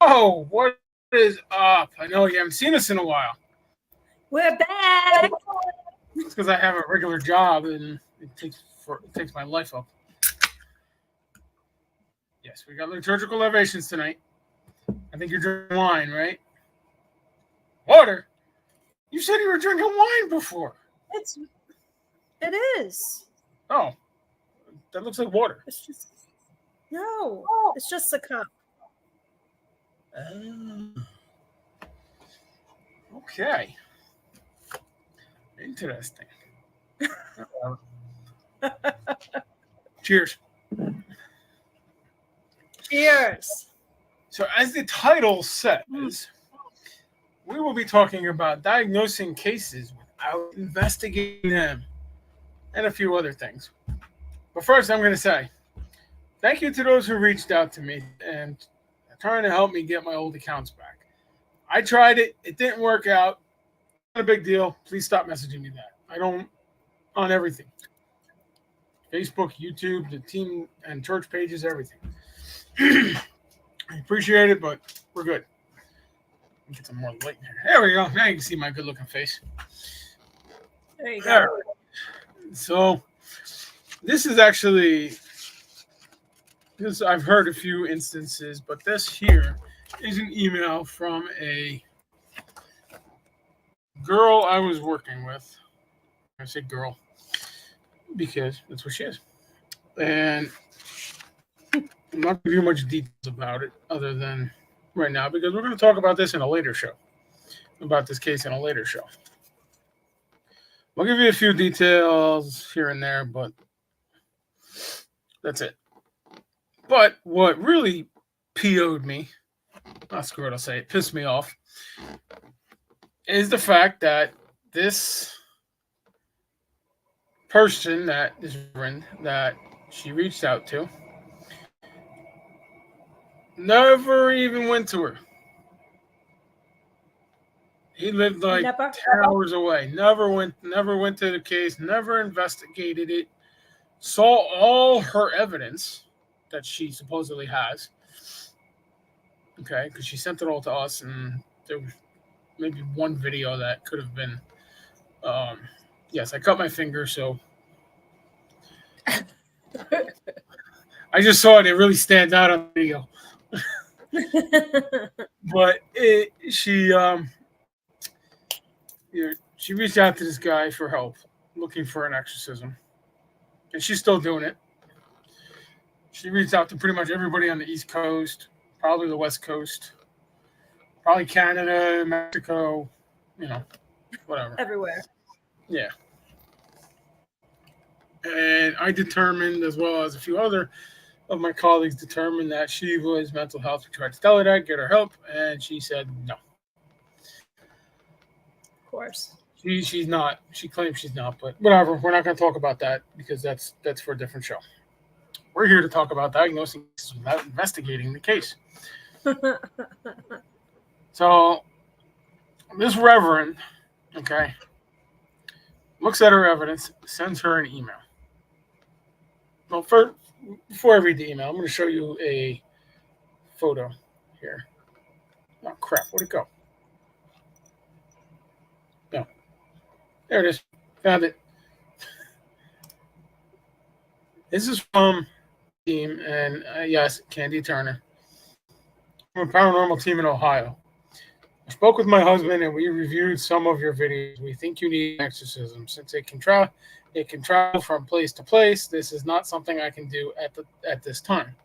Oh, what is up? I know you haven't seen us in a while. We're back. It's because I have a regular job and it takes my life up. Yes, we got liturgical libations tonight. I think you're drinking wine, right? Water? You said you were drinking wine before. It is. Oh, that looks like water. It's just a cup. Okay. Interesting. Cheers. Cheers. So, as the title says, we will be talking about diagnosing cases without investigating them and a few other things. But first, I'm going to say thank you to those who reached out to me and are trying to help me get my old accounts back. I tried it. It didn't work out. Not a big deal. Please stop messaging me that. I don't on everything. Facebook, YouTube, the team and church pages, everything. I appreciate it, but we're good. Get some more light in here. There we go. Now you can see my good-looking face. There you go. So this is actually, I've heard a few instances, but this here is an email from a girl I was working with. I say girl because that's what she is. And I'm not going to give you much details about it other than right now because we're going to talk about this in a later show. About this case in a later show. I'll give you a few details here and there, but that's it. But what really PO'd me, screw it, I'll say it, pissed me off, is the fact that this person that she reached out to never even went to her. He lived like 10 hours away. Never went to the case, never investigated it. Saw all her evidence that she supposedly has. Okay, because she sent it all to us, and there was maybe one video that could have been. Yes, I cut my finger, so I just saw it. It really stands out on the video. But she reached out to this guy for help, looking for an exorcism, and she's still doing it. She reached out to pretty much everybody on the East Coast, probably the West Coast, probably Canada, Mexico, whatever. Everywhere. Yeah. And I determined, as well as a few other of my colleagues, determined that she was mental health. We tried to tell her that, get her help, and she said no. Of course. She's not. She claims she's not, but whatever. We're not going to talk about that because that's for a different show. We're here to talk about diagnosing cases without investigating the case. So this reverend, okay, looks at her evidence, sends her an email. Well, before I read the email, I'm going to show you a photo here. Oh, crap. Where'd it go? No. There it is. Found it. This is from the team, and yes, Candy Turner. From a paranormal team in Ohio. I spoke with my husband, and we reviewed some of your videos. We think you need an exorcism since it can travel from place to place. This is not something I can do at this time.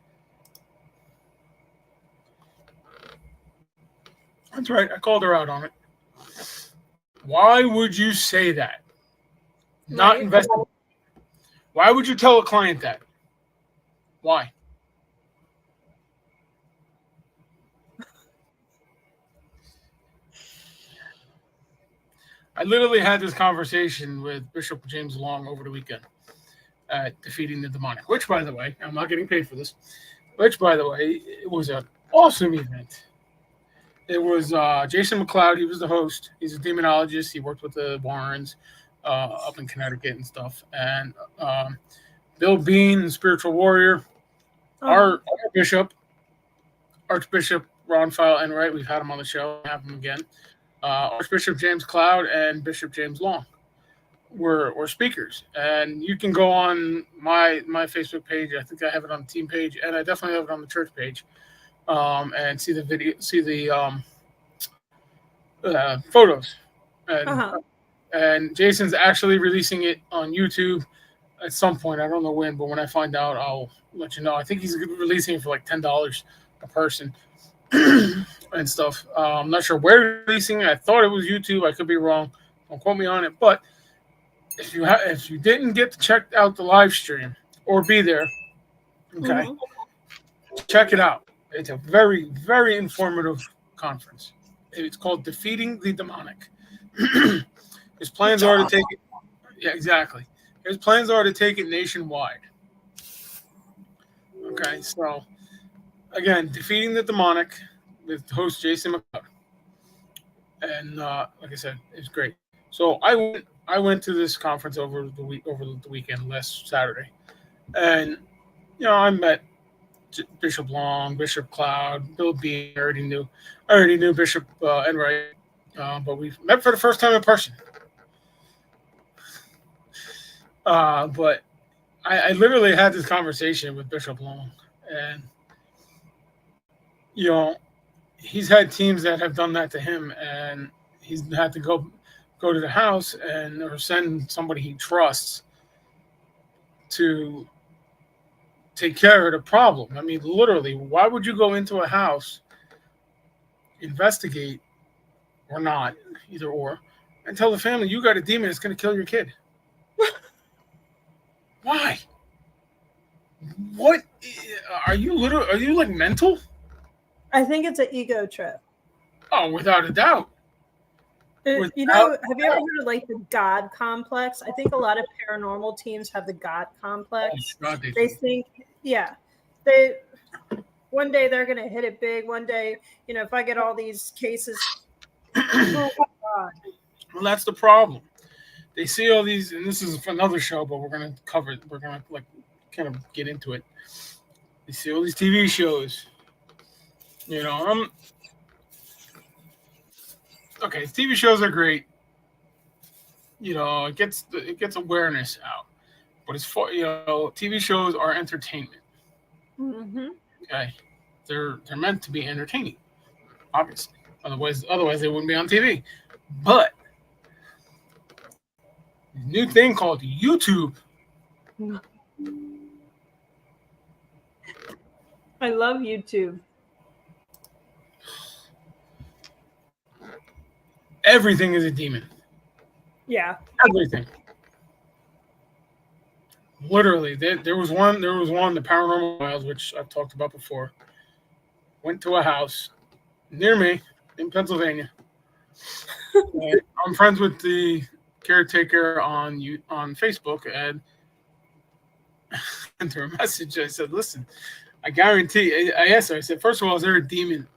That's right. I called her out on it. Why would you say that? Not investigate. Why would you tell a client that? Why? I literally had this conversation with Bishop James Long over the weekend at Defeating the Demonic, which, by the way, I'm not getting paid for this, which, by the way, it was an awesome event. It was Jason McLeod. He was the host. He's a demonologist. He worked with the Warrens up in Connecticut and stuff. And Bill Bean, the spiritual warrior, our bishop, Archbishop Ron File Enright. We've had him on the show. Have him again. Archbishop James Cloud and Bishop James Long were speakers. And you can go on my Facebook page. I think I have it on the team page, and I definitely have it on the church page. And see the video, see the photos. And Jason's actually releasing it on YouTube at some point. I don't know when, but when I find out, I'll let you know. I think he's releasing it for like $10 a person and stuff. I'm not sure where he's releasing it. I thought it was YouTube. I could be wrong. Don't quote me on it. But if you didn't get to check out the live stream or be there, okay, check it out. It's a very, very informative conference. It's called Defeating the Demonic. His plans are to take it. Yeah, exactly. His plans are to take it nationwide. Okay, so again, Defeating the Demonic with host Jason McLeod, and like I said, it's great. So I went to this conference over the weekend, last Saturday, and I met Bishop Long, Bishop Cloud, Bill Bean. I already knew Bishop Enright, but we met for the first time in person. But I literally had this conversation with Bishop Long, and he's had teams that have done that to him, and he's had to go to the house or send somebody he trusts to take care of the problem. I mean, literally, why would you go into a house, investigate or not, either or, and tell the family you got a demon that's going to kill your kid? Why? What are you like mental? I think it's an ego trip. Oh, without a doubt. Have you ever heard of like the God complex? I think a lot of paranormal teams have the God complex. Oh, God, they think, one day they're going to hit it big. One day, if I get all these cases, oh my God. Well, that's the problem. They see all these, and this is for another show, but we're going to cover it. We're going to kind of get into it. They see all these TV shows. Okay, TV shows are great. It gets awareness out. But it's for TV shows are entertainment. Mm-hmm. Okay, they're meant to be entertaining, obviously. Otherwise they wouldn't be on TV. But new thing called YouTube. I love YouTube. Everything is a demon. Yeah. Everything. Literally, there was one, the Paranormal Files, which I've talked about before. Went to a house near me in Pennsylvania. And I'm friends with the caretaker on Facebook, and I sent her a message. I said, "Listen, I guarantee." I asked her. I said, "First of all, is there a demon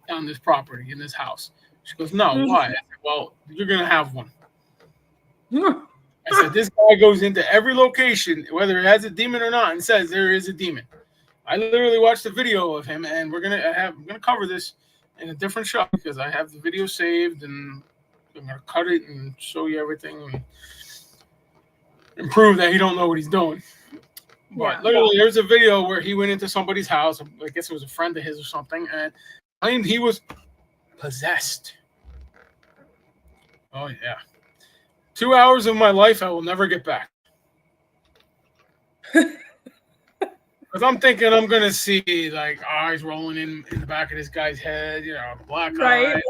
on this property in this house?" She goes, "No, why?" I said, "Well, you're gonna have one." I said, "This guy goes into every location, whether it has a demon or not, and says there is a demon." I literally watched a video of him, and I'm gonna cover this in a different show because I have the video saved, and I'm gonna cut it and show you everything and prove that he don't know what he's doing. But literally, there's a video where he went into somebody's house. I guess it was a friend of his or something, and claimed he was possessed. Oh yeah. 2 hours of my life I will never get back. Because I'm thinking I'm going to see like eyes rolling in the back of this guy's head, black eyes.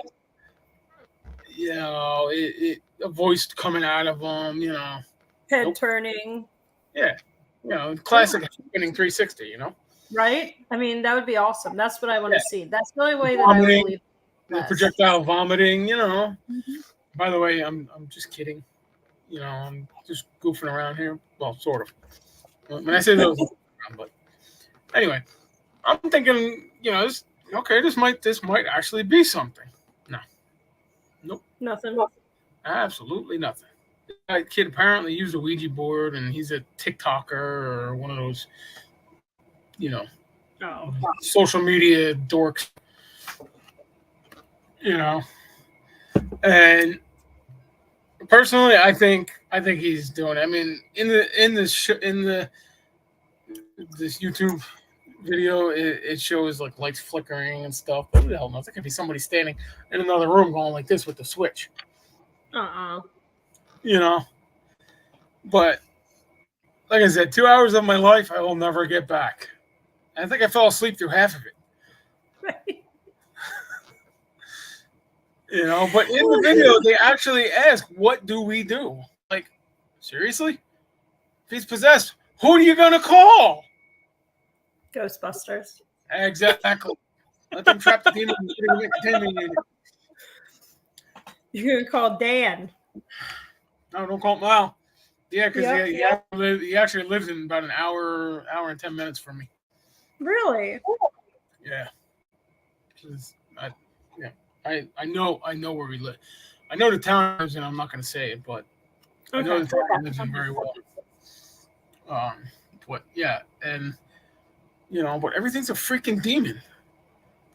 A voice coming out of him, Head turning. Yeah. Classic happening 360, Right? I mean, that would be awesome. That's what I want to see. That's the only way that I believe. Projectile vomiting, Mm-hmm. By the way, I'm just kidding. I'm just goofing around here. Well, sort of. When I say those, but anyway, I'm thinking, this might actually be something. No. Nope. Nothing. Absolutely nothing. That kid apparently used a Ouija board, and he's a TikToker or one of those, social media dorks. You know, and personally, I think he's doing it. I mean, in this YouTube video, it shows like lights flickering and stuff. But who the hell knows? It could be somebody standing in another room going like this with the switch. You know, but like I said, 2 hours of my life I will never get back. I think I fell asleep through half of it. Right. You know, but in the video they actually ask, "What do we do?" Like, seriously? If he's possessed, who are you gonna call? Ghostbusters. Exactly. Let them trap the demon in the containment unit. You're gonna call Dan. No, don't call him now. Yeah, because he actually lives in about an hour and 10 minutes from me. Really? Yeah. I know where we live. I know the town lives in. I'm not going to say it, but I know the town lives in very well. But yeah, and but everything's a freaking demon.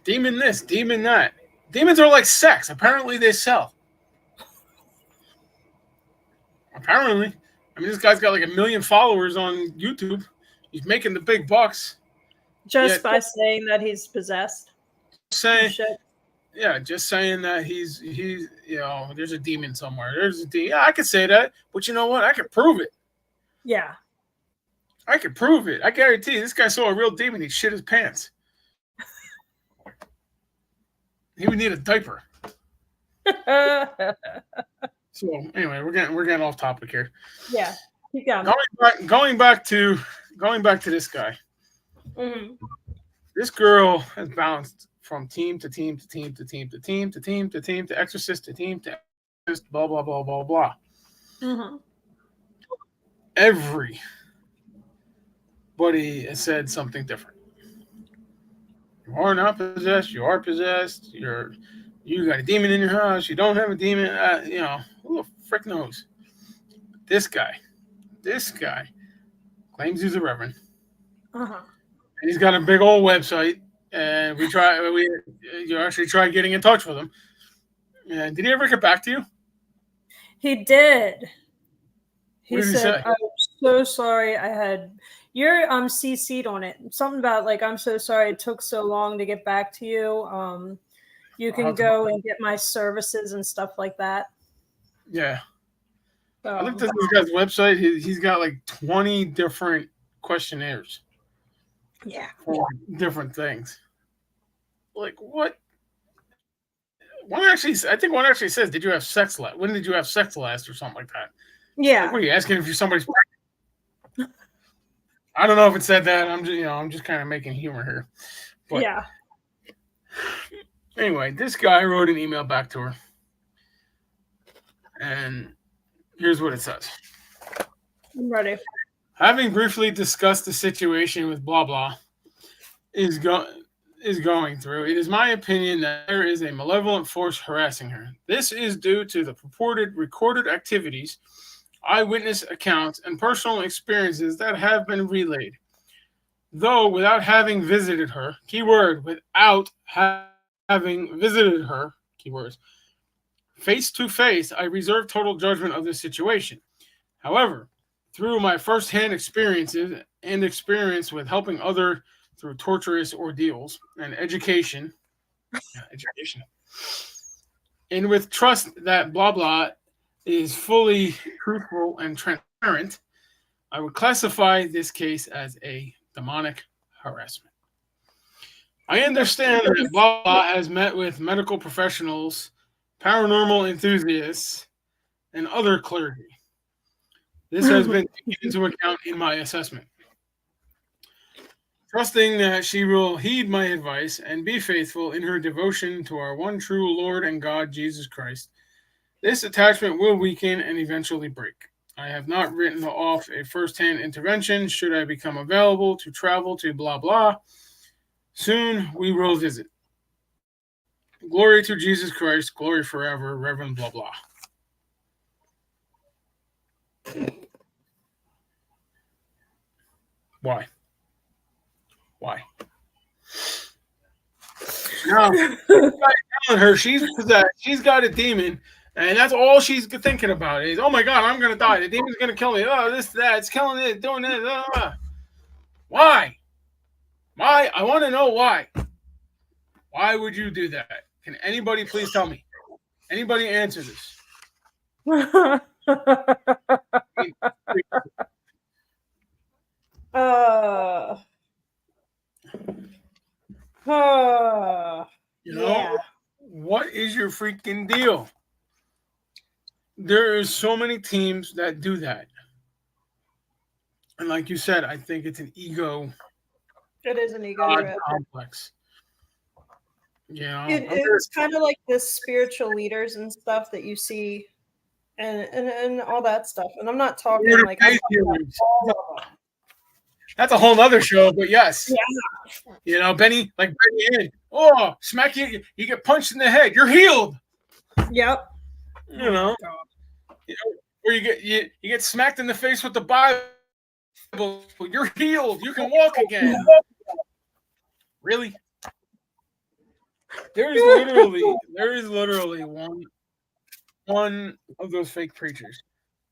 Demon this, demon that. Demons are like sex. Apparently, they sell. Apparently, I mean, this guy's got like 1 million followers on YouTube. He's making the big bucks. Just by saying that he's possessed. Just saying that he's there's a demon somewhere. There's a demon. Yeah, I could say that, but you know what? I could prove it. Yeah. I could prove it. I guarantee you, this guy saw a real demon. He'd shit his pants. He would need a diaper. So anyway, we're getting off topic here. Yeah, keep going. Going back to this guy. Mm-hmm. This girl has bounced from team to team to team to team to team to team to team to exorcist to team to exorcist, blah blah blah blah blah. Mm-hmm. Everybody has said something different. You are not possessed. You are possessed. You got a demon in your house. You don't have a demon. Who the frick knows? This guy claims he's a reverend. Uh-huh. And he's got a big old website. And you actually tried getting in touch with him. And did he ever get back to you? He did. What did he say? I'm so sorry you're CC'd on it. Something about like, I'm so sorry it took so long to get back to you. You can go and get my services and stuff like that. Yeah. I looked at this guy's website. He's got like 20 different questionnaires. Yeah. For different things. Like what? I think one actually says, "Did you have sex last? When did you have sex last?" or something like that. Yeah. Like, what are you asking if you're somebody's pregnant? I don't know if it said that. I'm just kind of making humor here. But yeah. Anyway, this guy wrote an email back to her, and here's what it says. I'm ready. Having briefly discussed the situation with blah blah is going through, it is my opinion that there is a malevolent force harassing her. This is due to the purported recorded activities, eyewitness accounts, and personal experiences that have been relayed. Though without having visited her, keyword, without having visited her, keywords, face to face, I reserve total judgment of this situation. However, through my firsthand experiences and experience with helping other through torturous ordeals and education, and with trust that blah blah is fully truthful and transparent, I would classify this case as a demonic harassment. I understand that blah blah has met with medical professionals, paranormal enthusiasts, and other clergy. This has been taken into account in my assessment. Trusting that she will heed my advice and be faithful in her devotion to our one true Lord and God, Jesus Christ, this attachment will weaken and eventually break. I have not written off a first-hand intervention should I become available to travel to blah blah. Soon we will visit. Glory to Jesus Christ, glory forever, Reverend blah blah. Why? Now telling her she's possessed, she's got a demon, and that's all she's thinking about is, oh my God, I'm gonna die. The demon's gonna kill me. Oh, this, that, it's killing it, doing it. Why? Why? I want to know why. Why would you do that? Can anybody please tell me? Anybody answer this? You know, yeah. what is your freaking deal? There is so many teams that do that. And like you said, I think it's an ego It is an ego trip. complex. You know, It's kind of like the spiritual leaders and stuff that you see and all that stuff. And I'm not talking like I'm talking about all of them. That's a whole nother show, but yes. Yeah. You know, Benny Hill. Oh, smack you get punched in the head. You're healed. Yep. You know, or you get smacked in the face with the Bible. You're healed. You can walk again. Really? There is literally one of those fake preachers.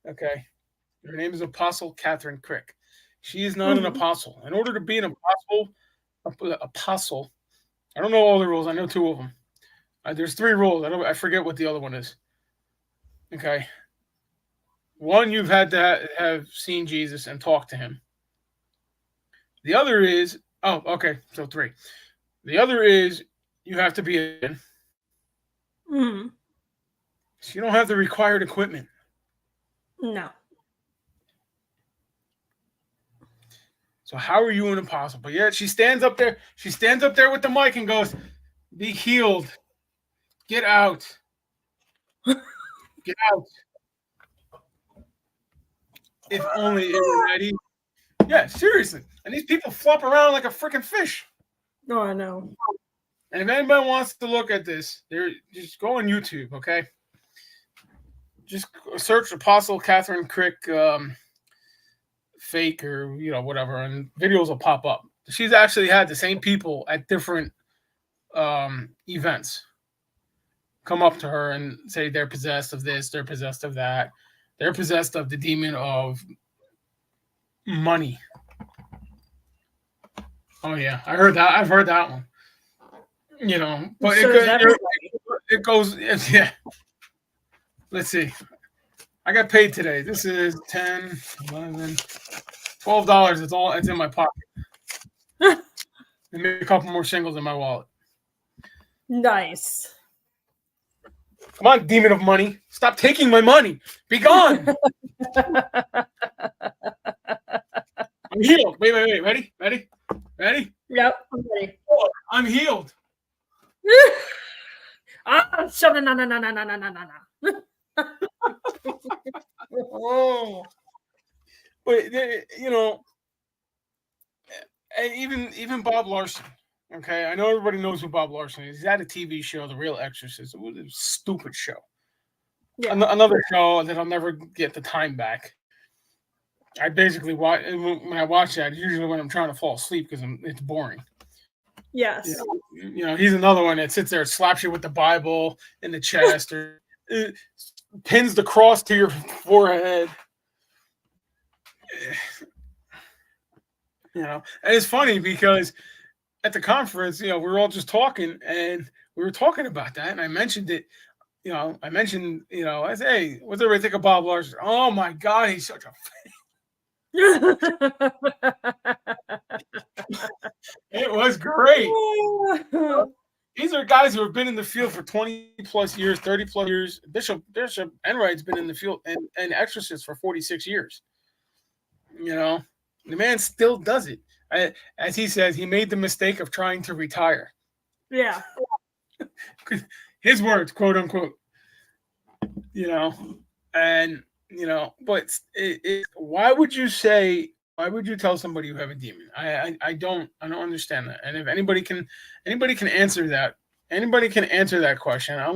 Okay, her name is Apostle Catherine Crick. She is not an apostle. In order to be an apostle, I don't know all the rules. I know two of them. There's 3 rules. I forget what the other one is. Okay. One, you've had to have seen Jesus and talked to him. The other is, so 3. The other is you have to be in. Mm-hmm. So you don't have the required equipment. No. So how are you an apostle? But yet she stands up there with the mic and goes, be healed. Get out. Get out. If only it were that easy. Yeah, seriously. And these people flop around like a freaking fish. No, I know. And if anybody wants to look at this, just go on YouTube, okay? Just search Apostle Catherine Crick fake or whatever, and videos will pop up. She's actually had the same people at different events come up to her and say they're possessed of this, they're possessed of that, they're possessed of the demon of money. Oh yeah, I heard that. I've heard that one. But So it goes. Yeah. Let's see. I got paid today. This is $10, $11, $12. It's in my pocket. And maybe a couple more shingles in my wallet. Nice. Come on, demon of money. Stop taking my money. Be gone. I'm healed. Wait. Ready? Yep, I'm ready. Oh, I'm healed. Oh. But even Bob Larson. Okay, I know everybody knows who Bob Larson is. He's had a TV show, The Real Exorcist. It was a stupid show. Yeah. Another show that I'll never get the time back. I basically watch when I watch that. Usually when I'm trying to fall asleep because it's boring. Yes. He's another one that sits there and slaps you with the Bible in the chest or pins the cross to your forehead. And it's funny because at the conference, we were all just talking and we were talking about that. And I mentioned it, I said, hey, what's everybody think of Bob Larson? Oh my God, he's such a It was great. These are guys who have been in the field for 20 plus years, 30 plus years. Bishop Enright's been in the field and exorcist for 46 years. The man still does it. As he says, he made the mistake of trying to retire. Yeah. His words, quote unquote. But why would you tell somebody you have a demon? I don't understand that. And if anybody can answer that, question, I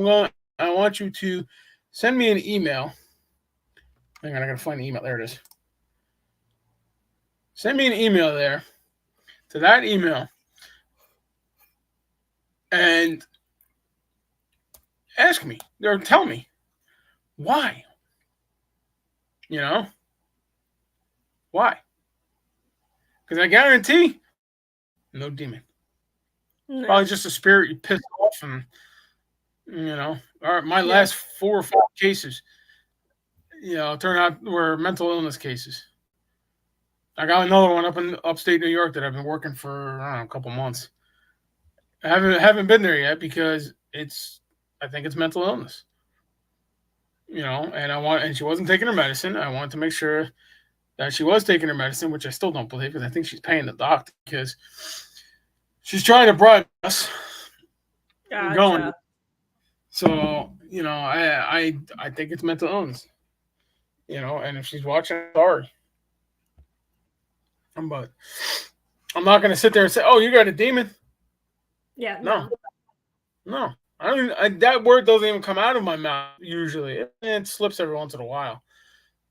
want you to send me an email. Hang on, I gotta find the email. There it is. Send me an email there to that email. And ask me or tell me why. You know, why? Because I guarantee, no demon. No. Probably just a spirit you pissed off, and All right, my Yeah. last 4 or 5 cases, turned out were mental illness cases. I got another one up in upstate New York that I've been working for, I don't know, a couple months. I haven't been there yet because I think it's mental illness. And she wasn't taking her medicine. I wanted to make sure that she was taking her medicine, which I still don't believe because I think she's paying the doctor because she's trying to bribe us. Gotcha. Going. So, I think it's mental illness. And if she's watching, I'm sorry. But I'm not going to sit there and say, "Oh, you got a demon." Yeah. No. I don't. That word doesn't even come out of my mouth usually. It slips every once in a while.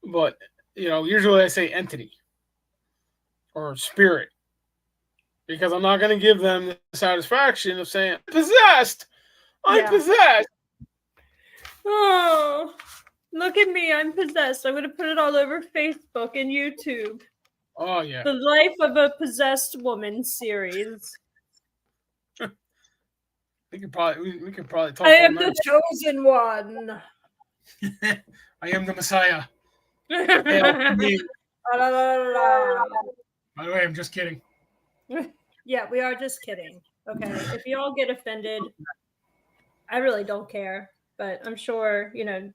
But usually I say entity or spirit because I'm not going to give them the satisfaction of saying possessed. I'm possessed. Oh, look at me! I'm possessed. I'm going to put it all over Facebook and YouTube. Oh yeah. The Life of a Possessed Woman series. We could probably talk. I am the chosen one. I am the Messiah. By the way, I'm just kidding. Yeah, we are just kidding. Okay, if you all get offended, I really don't care. But I'm sure Dan's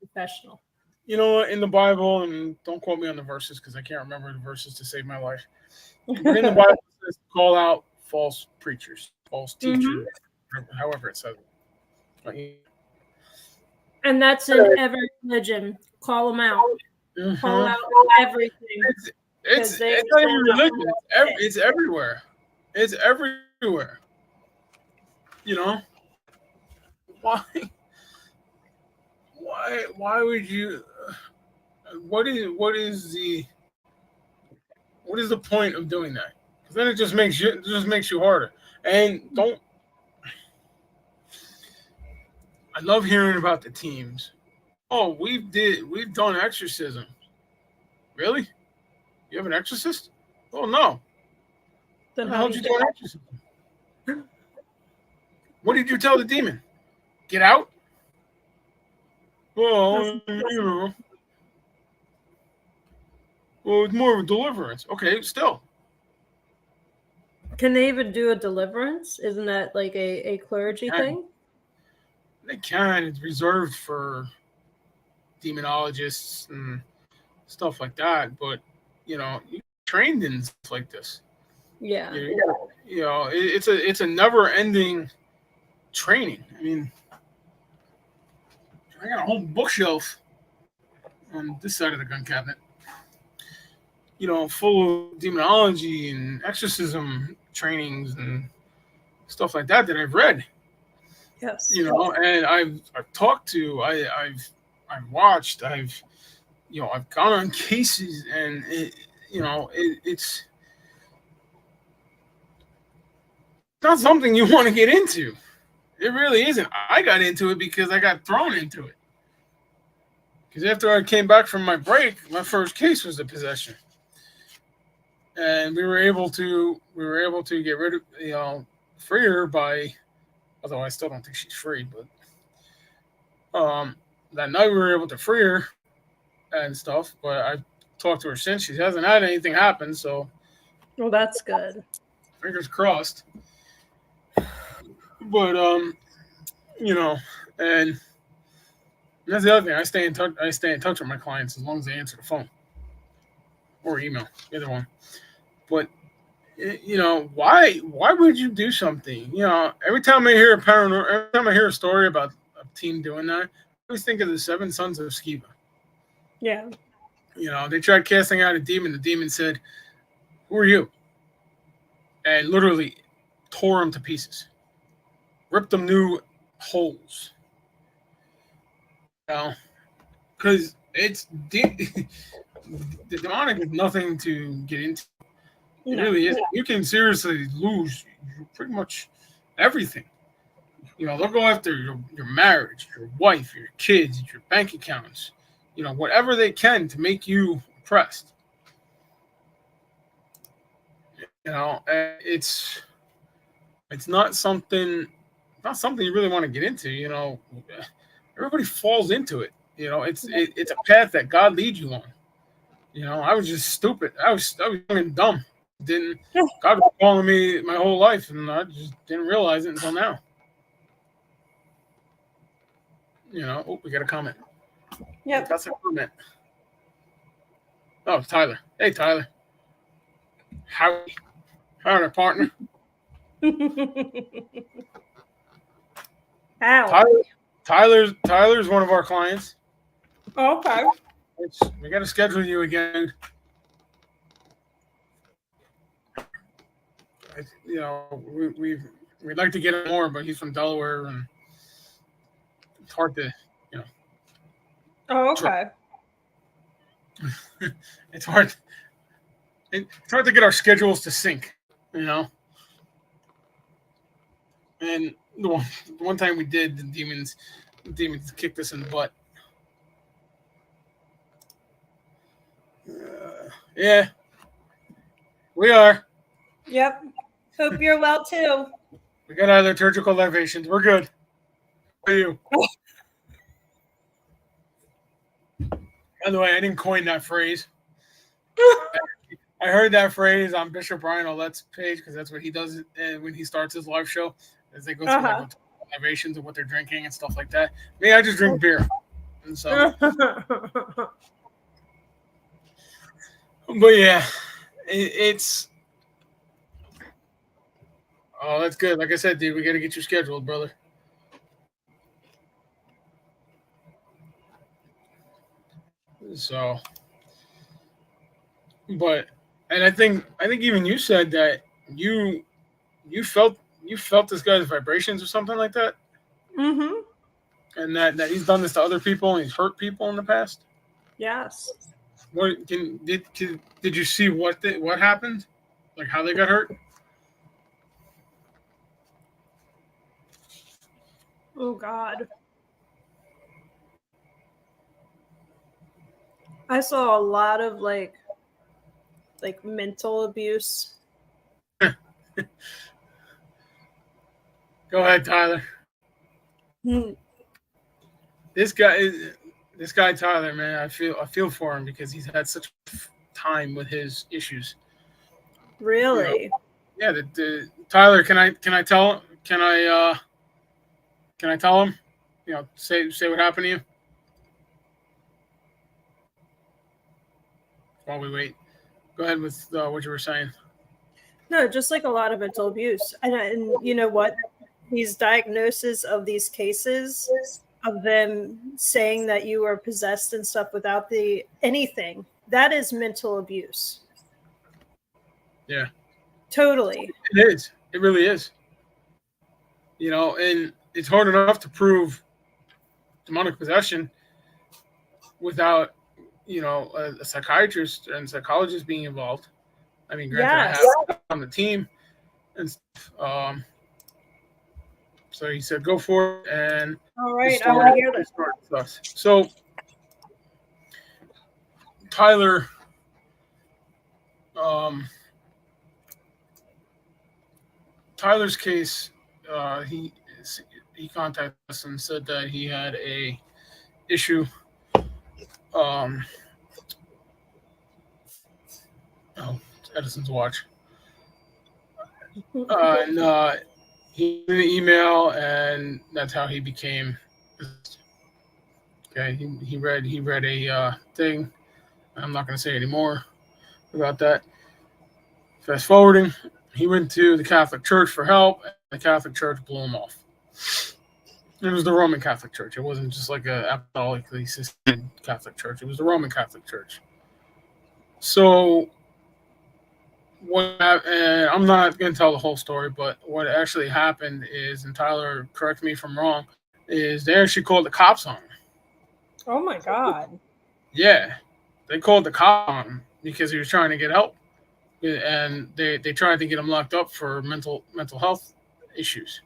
professional. You know what? In the Bible, and don't quote me on the verses because I can't remember the verses to save my life. But in the Bible, it says call out false preachers, false teachers, however it says it. And that's in every religion. Call them out. Call out everything. It's not even religion. It's everywhere. It's everywhere. Why would you? What is the point of doing that? Because then it just makes you harder. And don't. I love hearing about the teams. Oh, we've done exorcism. Really? You have an exorcist? Oh no. Then how did you do an exorcism? What did you tell the demon? Get out? Well, well, it's more of a deliverance. Okay, still. Can they even do a deliverance? Isn't that like a clergy thing? They can. It's reserved for demonologists and stuff like that. But, you trained in stuff like this. Yeah. It's a never-ending training. I mean, I got a whole bookshelf on this side of the gun cabinet, full of demonology and exorcism trainings and stuff like that I've read. Yes. And I've talked to, I've watched, I've gone on cases, and it's not something you want to get into. It really isn't. I got into it because I got thrown into it. Because after I came back from my break, my first case was a possession, and we were able to get rid of free her by, although I still don't think she's free, but that night we were able to free her and stuff. But I've talked to her since. She hasn't had anything happen, so well, that's good. Fingers crossed. But and that's the other thing. I stay in touch with my clients as long as they answer the phone or email, either one. But why would you do something? Every time I hear a story about a team doing that, I always think of the 7 sons of Sceva. Yeah. They tried casting out a demon. The demon said, "Who are you?" And literally tore them to pieces, ripped them new holes. Because the demonic is nothing to get into. It really is. You can seriously lose pretty much everything. They'll go after your marriage, your wife, your kids, your bank accounts, whatever they can to make you oppressed. It's not something you really want to get into. Everybody falls into it. It's a path that God leads you on. I was just stupid. I was young and dumb. Didn't God was calling me my whole life, and I just didn't realize it until now. Oh, we got a comment. Yep. That's a comment. Oh, Tyler. Hey, Tyler. Howdy, partner. How? Tyler's one of our clients. Okay. We got to schedule you again. We'd like to get him more, but he's from Delaware, and it's hard to, Oh, okay. It's hard. It's hard to get our schedules to sync, And the one time we did, the demons kicked us in the butt. Yeah, we are. Yep. Hope you're well too. We got our liturgical libations. We're good. How are you? By the way, I didn't coin that phrase. I heard that phrase on Bishop Brian Ouellette's page because that's what he does when he starts his live show. As they go through libations and what they're drinking and stuff like that. Me, I just drink beer. And so, but yeah, it's. Oh, that's good. Like I said, dude, we got to get you scheduled, brother. So, and I think even you said that you felt this guy's vibrations or something like that. Mm-hmm. And that he's done this to other people and he's hurt people in the past. Yes. Did you see what happened? Like how they got hurt? Oh God. I saw a lot of like mental abuse. Go ahead, Tyler. This guy Tyler, man, I feel for him because he's had such time with his issues. Really? Yeah. Tyler, can I tell him? Say what happened to you while we wait. Go ahead with what you were saying. No, just like a lot of mental abuse, and you know what? These diagnoses of these cases of them saying that you are possessed and stuff without anything, that is mental abuse. Yeah. Totally. It is. It really is. And it's hard enough to prove demonic possession without, a psychiatrist and psychologist being involved. I mean, granted, I have on the team and stuff. So he said, go for it. And all right, I want to hear this. So Tyler, Tyler's case, he contacted us and said that he had a issue. Edison's watch. And he did an email, and that's how he became. Okay, he read a thing. I'm not going to say any more about that. Fast forwarding, he went to the Catholic Church for help, and the Catholic Church blew him off. It was the Roman Catholic Church. It wasn't just like a apostolically systematic Catholic Church. It was the Roman Catholic Church. So, and I'm not going to tell the whole story, but what actually happened is, and Tyler, correct me if I'm wrong, is they actually called the cops on him. Oh my God. Yeah, they called the cops on him because he was trying to get help, and they tried to get him locked up for mental health issues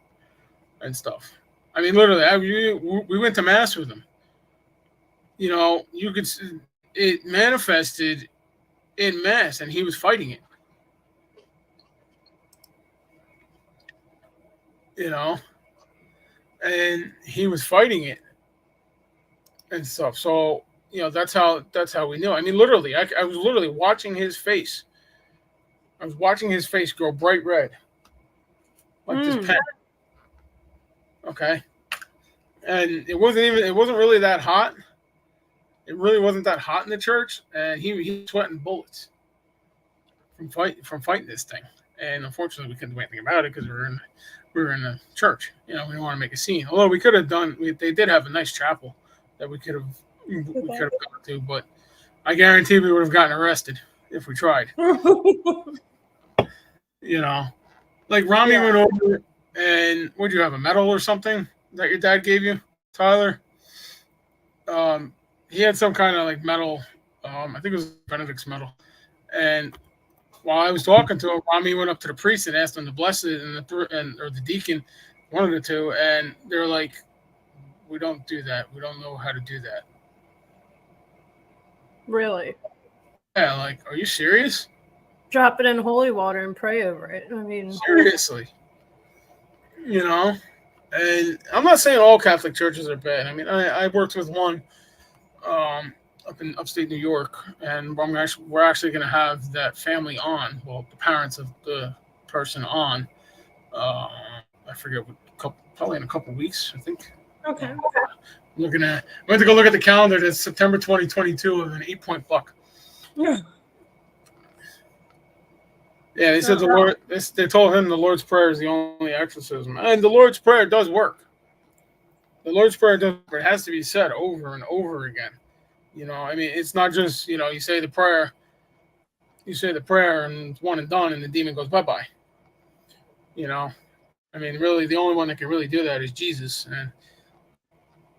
and stuff. I mean, literally, we went to mass with him. You know, you could it manifested in mass, and he was fighting it. You know, and he was fighting it and stuff. So that's how we knew. I mean, literally, I was literally watching his face. I was watching his face grow bright red, like this pen. Okay, and it wasn't really that hot. It really wasn't that hot in the church, and he was sweating bullets from fighting this thing. And unfortunately, we couldn't do anything about it because we were in the church. You know, we didn't want to make a scene. Although we could have done. They did have a nice chapel that we could have gone to, but I guarantee we would have gotten arrested if we tried. You know, like Rami went over, and would you have a medal or something that your dad gave you, Tyler? He had some kind of like medal. I think it was Benedict's medal. And while I was talking to him, Rami went up to the priest and asked him to bless it, or the deacon, one of the two, and they're like, "We don't do that. We don't know how to do that." Really? Yeah, like, are you serious? Drop it in holy water and pray over it. I mean, seriously. You know, and I'm not saying all Catholic churches are bad. I mean, I worked with one up in upstate New York, and we're actually going to have that family on. Well, the parents of the person on. I forget probably in a couple weeks, I think. Okay. I went to go look at the calendar. It's September 2022 of an 8-point buck. Yeah. Yeah, they said the Lord. They told him the Lord's Prayer is the only exorcism, and the Lord's Prayer does work. The Lord's Prayer does, but it has to be said over and over again. You know, I mean, it's not just you say the prayer, and it's one and done, and the demon goes bye-bye. You know, I mean, really, the only one that can really do that is Jesus, and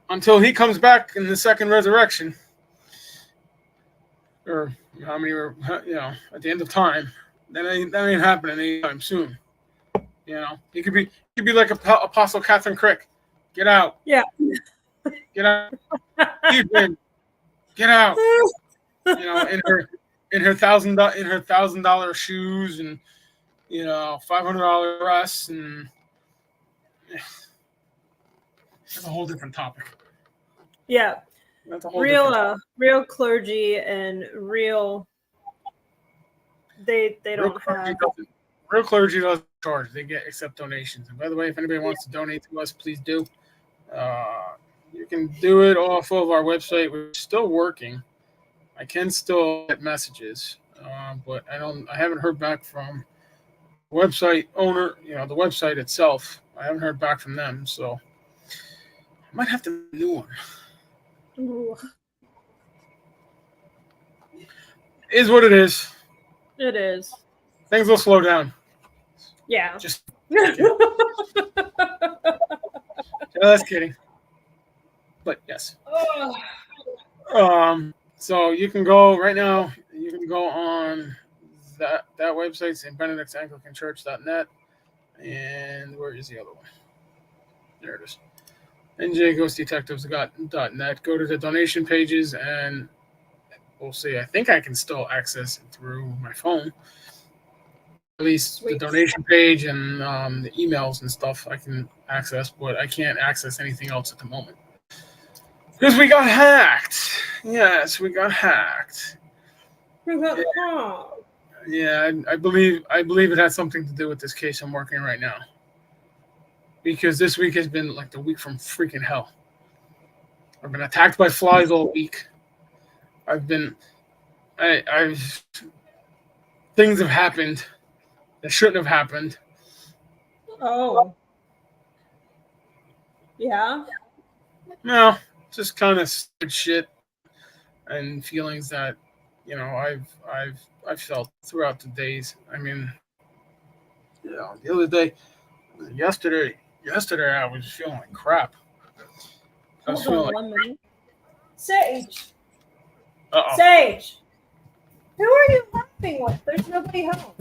until he comes back in the second resurrection, or how many were, at the end of time. That ain't happening anytime soon. You know, he could be like Apostle Catherine Crick. Get out. Yeah. Get out. Get out. You know, in her $1,000 shoes, and $500 dress, and that's a whole different topic. Yeah. That's a whole real clergy and real. They don't have. Real clergy doesn't charge. They accept donations. And by the way, if anybody wants to donate to us, please do. You can do it off of our website. We're still working. I can still get messages, but I haven't heard back from the website owner. The website itself. I haven't heard back from them, so I might have to do a new one. Ooh. Is what it is. It is. Things will slow down. Yeah. Just kidding. But yes. So you can go right now. You can go on that website, St. Benedict's Anglican Church.net. And where is the other one? There it is. NJGhostDetectives.net. Go to the donation pages, and we'll see. I think I can still access it through my phone. At least Sweet. The donation page and the emails and stuff I can access, but I can't access anything else at the moment. Because we got hacked. Yes, we got hacked. Yeah, I believe it has something to do with this case I'm working right now. Because this week has been like the week from freaking hell. I've been attacked by flies all week. Things have happened that shouldn't have happened. Oh. Yeah? No, just kind of shit and feelings that, I've felt throughout the days. I mean, the other day, yesterday I was feeling like crap. I was feeling like... Sage. Uh-oh. Sage. Who are you laughing with? There's nobody home.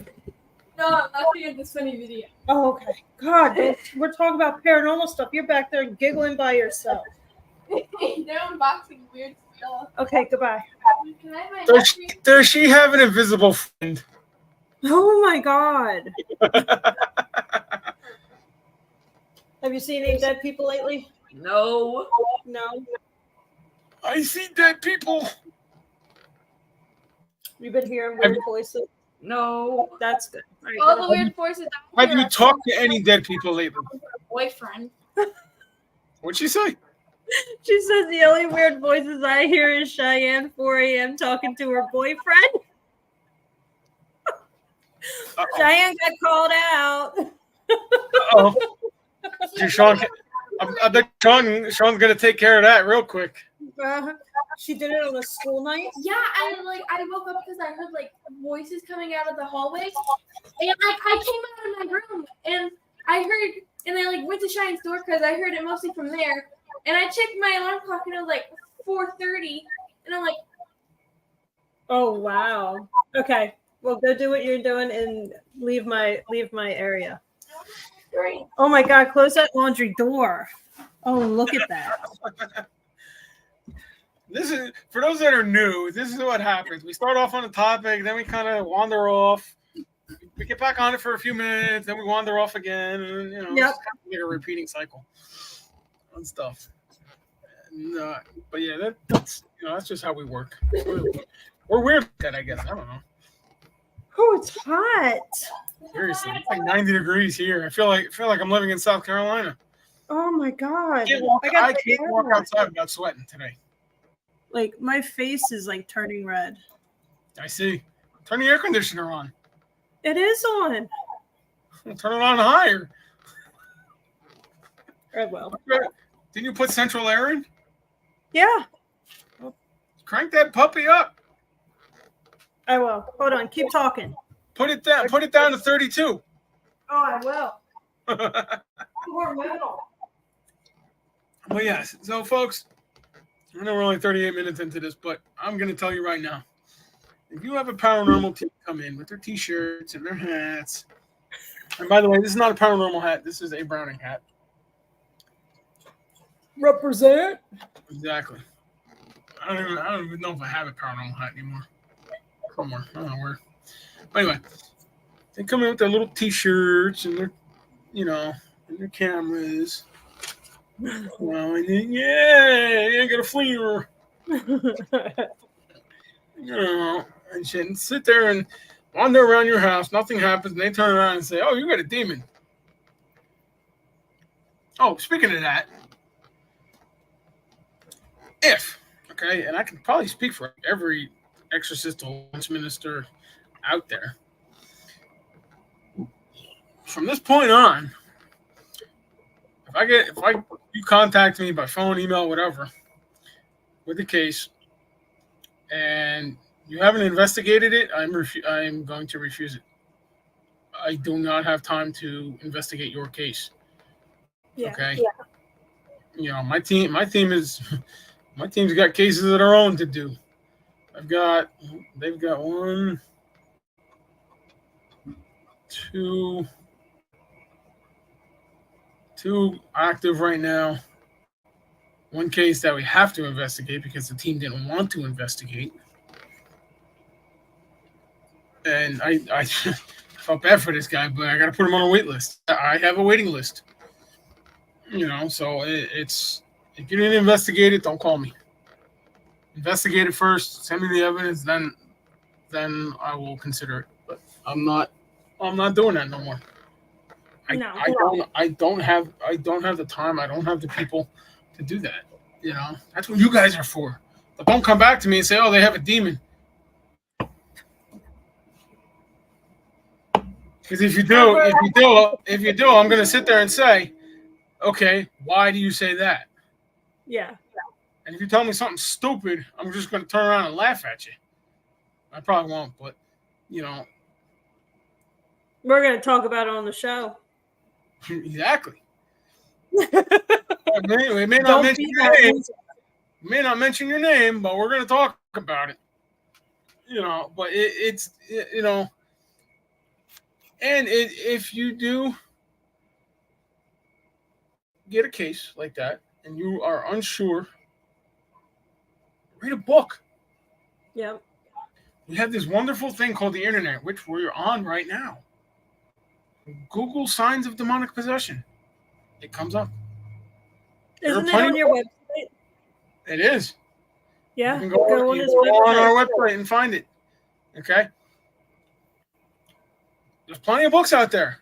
No, I'm laughing at this funny video. Oh, okay. God, we're talking about paranormal stuff. You're back there giggling by yourself. They're unboxing weird stuff. Okay, goodbye. Can I have my Does she have an invisible friend? Oh my God. Have you seen any dead people lately? No. No. I see dead people. You've been hearing weird voices? No. That's good. All right, All go the ahead. weird voices. Have you talked to any dead people lately? Boyfriend. What'd she say? She says the only weird voices I hear is Cheyenne 4 a.m. talking to her boyfriend. Cheyenne got called out. Oh, Sean. I bet Sean's gonna take care of that real quick. She did it on a school night. Yeah, I woke up because I heard like voices coming out of the hallway, and I came out of my room and I heard, and I like went to Cheyenne's door because I heard it mostly from there, and I checked my alarm clock and it was like 4:30, and I'm like, oh wow. Okay, well go do what you're doing and leave my area. great. Oh my God, close that laundry door. Oh, look at that. This is for those that are new. This is what happens. We start off on a topic, then we kind of wander off. We get back on it for a few minutes, then we wander off again, and Yep. it's kind of like a repeating cycle on stuff. And, but yeah, that's that's just how we work. We're weird at that, I guess. I don't know. Oh, it's hot. Seriously, it's like 90 degrees here. I feel like I'm living in South Carolina. Oh my God. I can't walk outside without sweating today. Like my face is like turning red. I see. Turn the air conditioner on. It is on. Turn it on higher. I will. Didn't you put central air in? Yeah, Crank that puppy up. I will. Hold on. Keep talking. Put it down. Put it down to 32. Oh, I will. More metal. Well, yes. So, folks, I know we're only 38 minutes into this, but I'm going to tell you right now. If you have a paranormal team come in with their T-shirts and their hats, and by the way, this is not a paranormal hat. This is a Browning hat. Represent. Exactly. I don't even know if I have a paranormal hat anymore. Somewhere. I don't know where. But anyway, they come in with their little T-shirts and their, and their cameras. Well, and then, I got a fleer. And shit, and sit there and wander around your house. Nothing happens. And they turn around and say, "Oh, you got a demon." Oh, speaking of that, and I can probably speak for every exorcist or witch minister out there. From this point on, if you contact me by phone, email, whatever, with the case, and you haven't investigated it, I'm going to refuse it. I do not have time to investigate your case. Yeah. Okay. Yeah. My team's got cases of their own to do. They've got 1, 2 active right now. One case that we have to investigate because the team didn't want to investigate. And I felt bad for this guy, but I got to put him on a wait list. I have a waiting list. So it's, if you didn't investigate it, don't call me. Investigate it first. Send me the evidence, then I will consider it. But I'm not doing that no more. I don't have the time. I don't have the people to do that. That's what you guys are for. But don't come back to me and say, "Oh, they have a demon." Because if you do, I'm going to sit there and say, "Okay, why do you say that?" Yeah. And if you tell me something stupid, I'm just going to turn around and laugh at you. I probably won't, but we're going to talk about it on the show. Exactly. We may not mention your name. We may not mention your name, but we're going to talk about it. But it's And if you do get a case like that and you are unsure, read a book. Yep. We have this wonderful thing called the internet, which we're on right now. Google signs of demonic possession. It comes up. Isn't it on your website? It is. Yeah. You can go on his on our website. website and find it. Okay? There's plenty of books out there.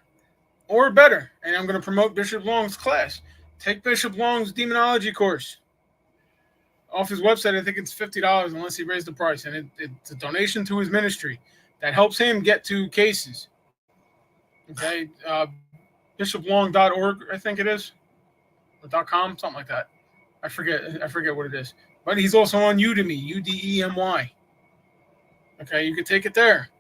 Or better. And I'm going to promote Bishop Long's class. Take Bishop Long's demonology course. Off his website, I think it's $50 unless he raised the price. And it's a donation to his ministry that helps him get to cases. Okay? BishopLong.org, I think it is. Or .com, something like that. I forget what it is. But he's also on Udemy, Udemy. Okay, you can take it there.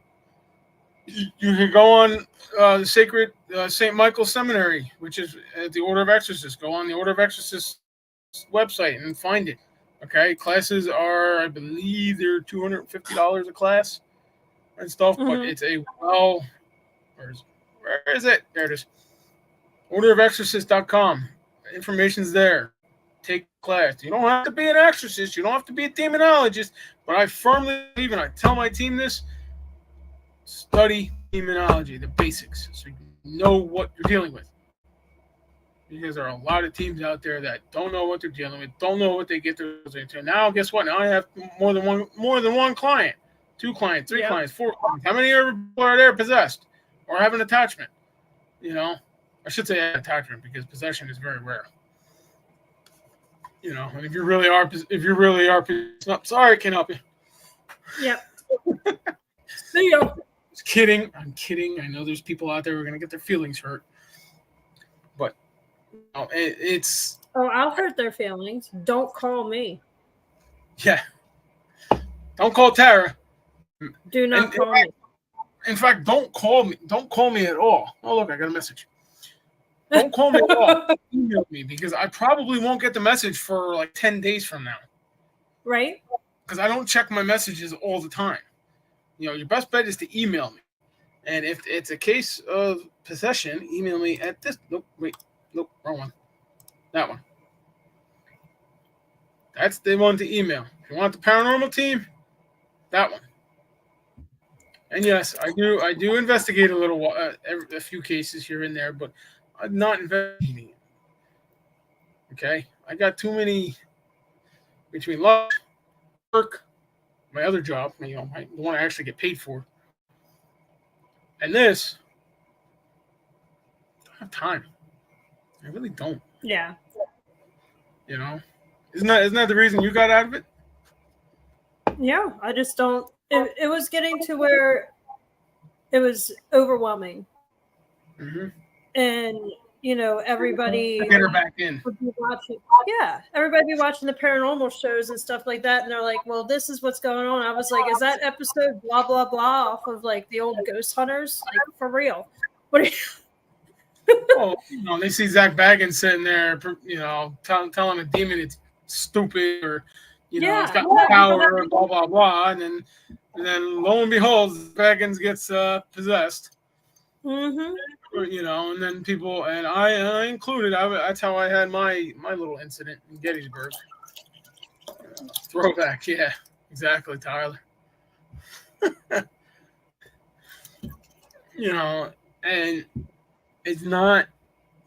You can go on the Sacred St. Michael Seminary, which is at the Order of Exorcists. Go on the Order of Exorcists website and find it. Okay, classes are, I believe, they're $250 a class and stuff, but it's a where is it? There it is. orderofexorcists.com. Information's there. Take class. You don't have to be an exorcist. You don't have to be a demonologist. But I firmly believe, and I tell my team this, study demonology, the basics, so you know what you're dealing with. Because there are a lot of teams out there that don't know what they're dealing with, don't know what they get themselves into. Now, guess what? Now I have more than one client, 2 clients, 3 clients, 4 clients. How many people are there possessed or have an attachment? You know, I should say attachment because possession is very rare. You know, and if you really are, sorry, I can't help you. Yep. There you go. Just kidding. I'm kidding. I know there's people out there who are going to get their feelings hurt. But it's... Oh, I'll hurt their feelings. Don't call me. Yeah. Don't call Tara. Do not call me. In fact, don't call me. Don't call me at all. Oh, look, I got a message. Don't call me at all. Email me because I probably won't get the message for like 10 days from now. Right. Because I don't check my messages all the time. You know, your best bet is to email me. And if it's a case of possession, email me at this. Nope, wrong one. That one. That's the one to email. If you want the paranormal team, that one. And yes, I do investigate a little, a few cases here and there, but I'm not investigating it. Okay, I got too many between work, my other job, the one I actually get paid for, and this. I don't have time. I really don't. Yeah. You know, isn't that the reason you got out of it? Yeah, I just don't. It was getting to where it was overwhelming. Mm-hmm. And, you know, everybody Get her back in. would be watching. Yeah, everybody be watching the paranormal shows and stuff like that. And they're like, well, this is what's going on. I was like, is that episode blah, blah, blah off of like the old Ghost Hunters? Like, for real. What are you? Oh, you know, they see Zach Baggins sitting there, you know, telling a demon it's stupid or, you know, it's got power and blah, blah, blah. And then lo and behold, Baggins gets possessed. Mm-hmm. You know, and then people, and I included, that's how I had my little incident in Gettysburg. Throwback, yeah, exactly, Tyler. You know, and it's not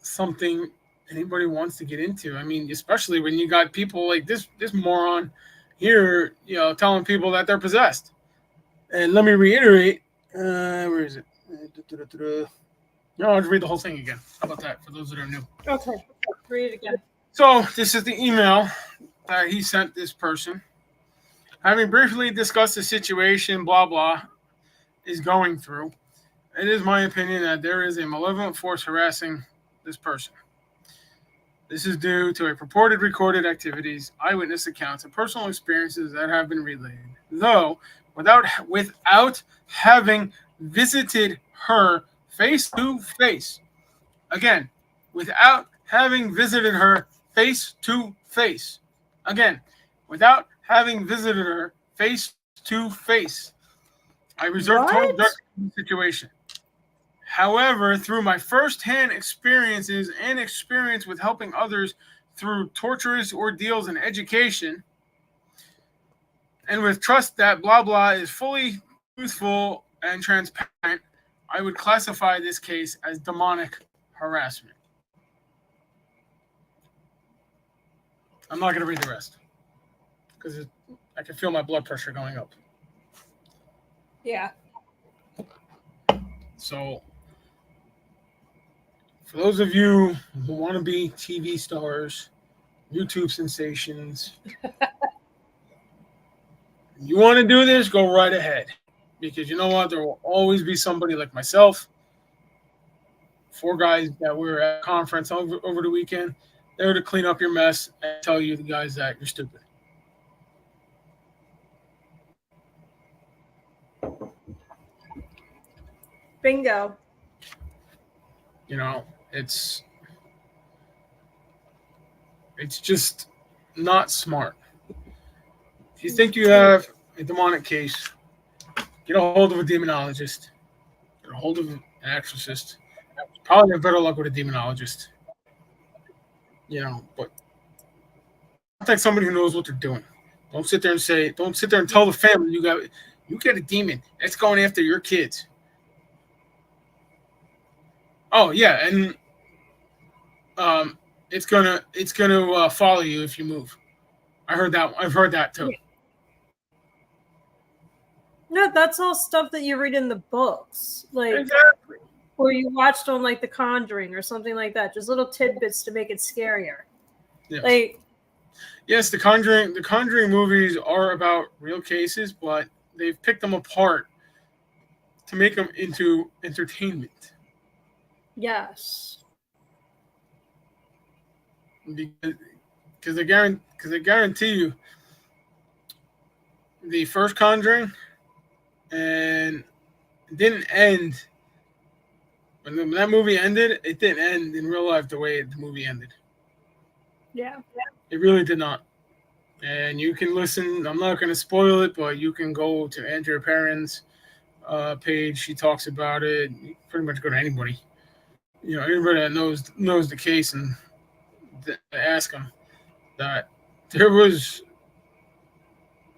something anybody wants to get into. I mean, especially when you got people like this moron here, you know, telling people that they're possessed. And let me reiterate, where is it? No, I'll just read the whole thing again. How about that for those that are new? Okay, read it again. So this is the email that he sent this person. Having briefly discussed the situation, blah, blah, is going through, it is my opinion that there is a malevolent force harassing this person. This is due to a purported recorded activities, eyewitness accounts, and personal experiences that have been relayed. Though, without having visited her face to face. Again, without having visited her face to face. Again, without having visited her face to face. I reserve total judgment in the situation. However, through my firsthand experiences and experience with helping others through torturous ordeals in education, and with trust that blah blah is fully truthful and transparent, I would classify this case as demonic harassment. I'm not going to read the rest because I can feel my blood pressure going up. Yeah. So, for those of you who want to be TV stars, YouTube sensations, you want to do this, go right ahead. Because you know what? There will always be somebody like myself, 4 guys that were at a conference over the weekend, there to clean up your mess and tell you the guys that you're stupid. Bingo. You know, it's just not smart. If you think you have a demonic case, get a hold of a demonologist, get a hold of an exorcist. Probably have better luck with a demonologist. You know, but contact somebody who knows what they're doing. Don't sit there and tell the family you get a demon that's going after your kids. Oh yeah, and it's gonna follow you if you move. I've heard that too. No, that's all stuff that you read in the books, like Exactly. or you watched on like The Conjuring or something like that. Just little tidbits to make it scarier. Yes. Like, yes, the Conjuring movies are about real cases, but they've picked them apart to make them into entertainment. yes. Because I guarantee you, the first Conjuring, and it didn't end. When that movie ended, it didn't end in real life the way the movie ended. Yeah. It really did not. And you can listen. I'm not going to spoil it, but you can go to Andrea Perrin's page. She talks about it. You can pretty much go to anybody. You know, anybody that knows the case and ask them that there was.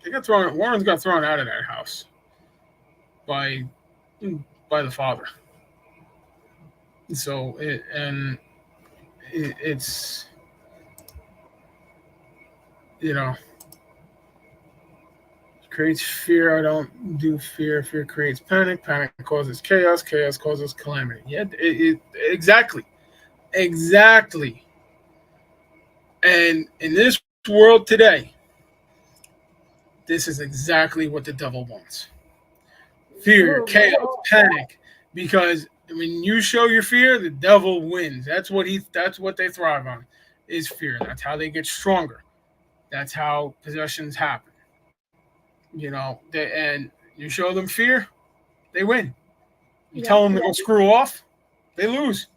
Warren's got thrown out of that house by the father. So it's you know, creates fear. I don't do fear. Fear creates panic. Panic causes chaos. Chaos causes calamity. Yeah, exactly. And in this world today, this is exactly what the devil wants. Fear, chaos, panic. Because when you show your fear, the devil wins. That's what they thrive on, is fear. That's how they get stronger. That's how possessions happen. You know, and you show them fear, they win. You tell them to go screw off, they lose.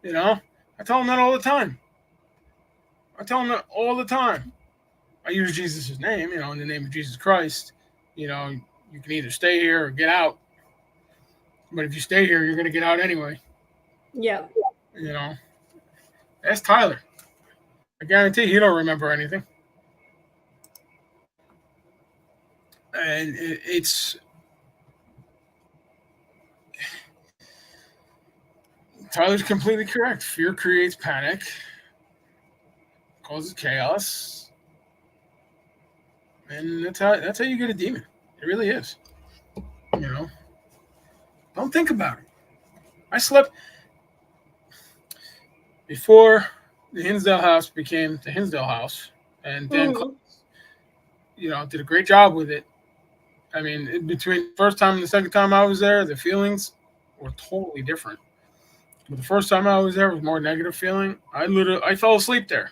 You know, I tell them that all the time. I use Jesus' name, in the name of Jesus Christ. You know, you can either stay here or get out. But if you stay here, you're going to get out anyway. Yeah. You know, ask Tyler. I guarantee he don't remember anything. And it's Tyler's completely correct. Fear creates panic, causes chaos, and that's how you get a demon. It really is. You know, don't think about it. I slept before the Hinsdale house became the Hinsdale house, and Dan, did a great job with it. I mean, between the first time and the second time I was there, the feelings were totally different. But the first time I was there was more negative feeling. I fell asleep there.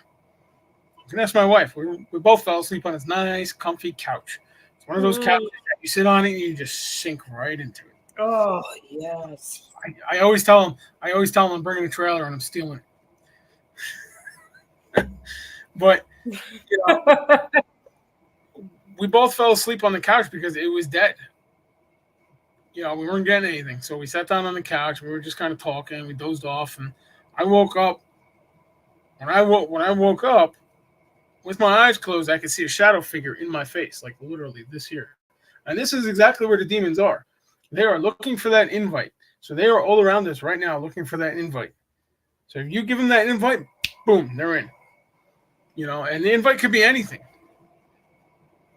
You can ask my wife. We both fell asleep on this nice, comfy couch. It's one of those couches that you sit on it and you just sink right into it. Oh yes. I always tell them I'm bringing a trailer and I'm stealing it. But we both fell asleep on the couch because it was dead. you know, we weren't getting anything. So we sat down on the couch. We were just kind of talking. We dozed off, and I woke up. When I woke up, with my eyes closed, I could see a shadow figure in my face, like literally this here. And this is exactly where the demons are. They are looking for that invite. So they are all around us right now looking for that invite. So if you give them that invite, boom, they're in. You know, and the invite could be anything.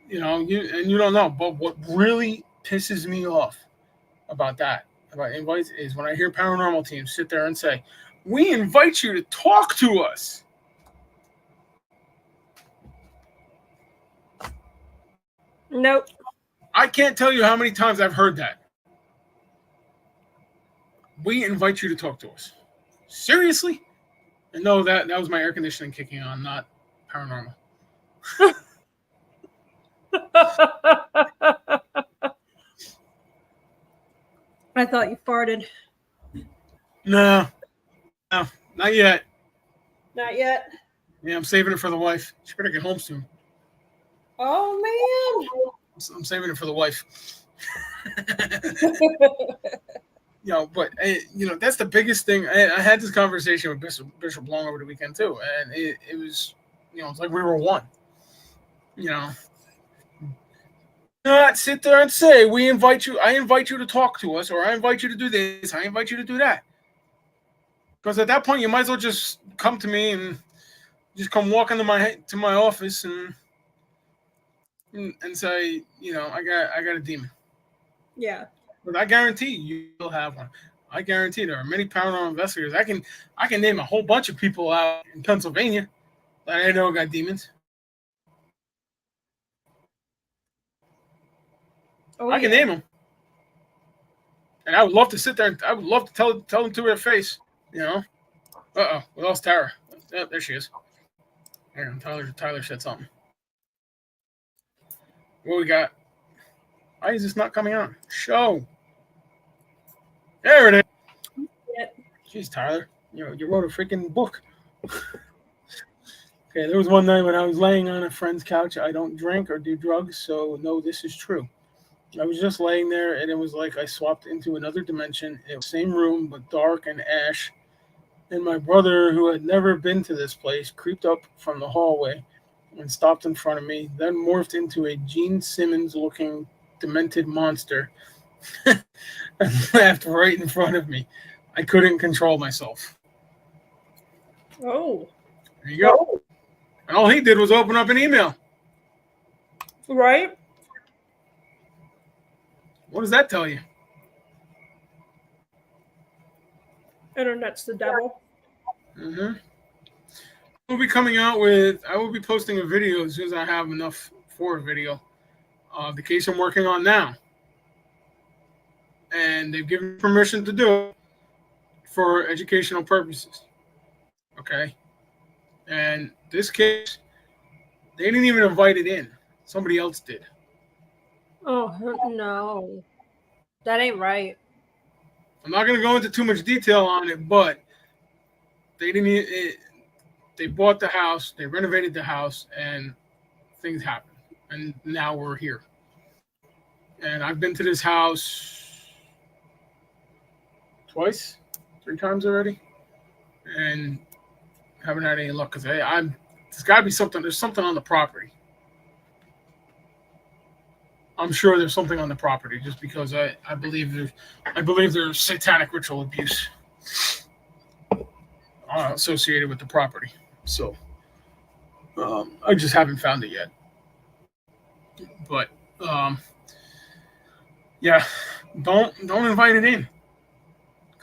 You know, you don't know. But what really pisses me off about invites is when I hear paranormal teams sit there and say, "We invite you to talk to us." Nope. I can't tell you how many times I've heard that. We invite you to talk to us. Seriously? And no, that was my air conditioning kicking on, not paranormal. I thought you farted. No, not yet. Not yet. Yeah, I'm saving it for the wife. She better get home soon. Oh man. I'm saving it for the wife. You know, but you know, that's the biggest thing. I had this conversation with Bishop Long over the weekend too, and it was, you know, it's like we were one. You know, not sit there and say I invite you to talk to us, or I invite you to do this, I invite you to do that. Because at that point, you might as well just come to me and just come walk into my office and say, you know, I got a demon. Yeah. But I guarantee you will have one. I guarantee there are many paranormal investigators. I can name a whole bunch of people out in Pennsylvania that I know got demons. Oh, I can name them, and I would love to sit there. I would love to tell them to their face. You know. We lost Tara. Oh, there she is. Hang on, Tyler said something. What we got? Why is this not coming on? Show. There it is. Yep. Jeez, Tyler, you wrote a freaking book. Okay, there was one night when I was laying on a friend's couch. I don't drink or do drugs, so no, this is true. I was just laying there, and it was like I swapped into another dimension. It was the same room, but dark and ash. And my brother, who had never been to this place, creeped up from the hallway and stopped in front of me, then morphed into a Gene Simmons-looking demented monster and laughed right in front of me. I couldn't control myself. Oh. There you go. And all he did was open up an email. Right? What does that tell you? Internet's the devil. Mm-hmm. I will be posting a video as soon as I have enough for a video of the case I'm working on now. And they've given permission to do it for educational purposes. Okay? And this case, they didn't even invite it in. Somebody else did. Oh, no. That ain't right. I'm not going to go into too much detail on it, but they bought the house, they renovated the house, and things happened. And now we're here. And I've been to this house twice, 3 times already, and haven't had any luck because there's got to be something. There's something on the property. I'm sure there's something on the property, just because I believe there's satanic ritual abuse associated with the property. So I just haven't found it yet. But yeah, don't invite it in.